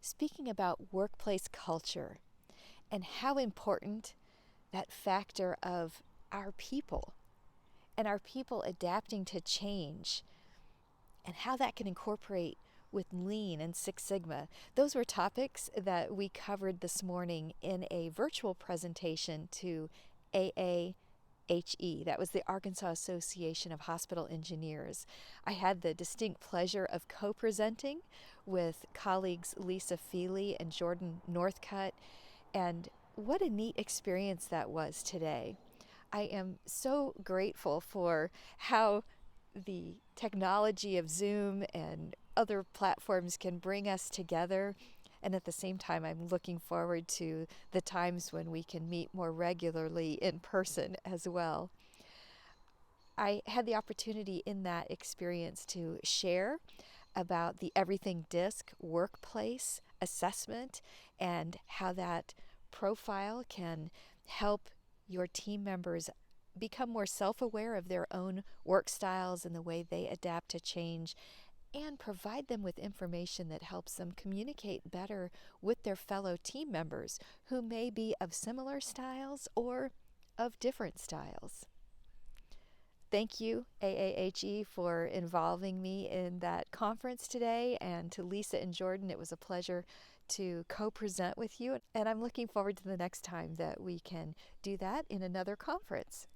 speaking about workplace culture and how important that factor of our people and our people adapting to change and how that can incorporate with Lean and Six Sigma. Those were topics that we covered this morning in a virtual presentation to AAHE. That was the Arkansas Association of Hospital Engineers. I had the distinct pleasure of co-presenting with colleagues Lisa Feely and Jordan Northcutt, and what a neat experience that was today. I am so grateful for how the technology of Zoom and other platforms can bring us together. And at the same time, I'm looking forward to the times when we can meet more regularly in person as well. I had the opportunity in that experience to share about the Everything DiSC workplace assessment and how that profile can help your team members become more self-aware of their own work styles and the way they adapt to change, and provide them with information that helps them communicate better with their fellow team members who may be of similar styles or of different styles. Thank you, AAHE, for involving me in that conference today, and to Lisa and Jordan, it was a pleasure to co-present with you, and I'm looking forward to the next time that we can do that in another conference.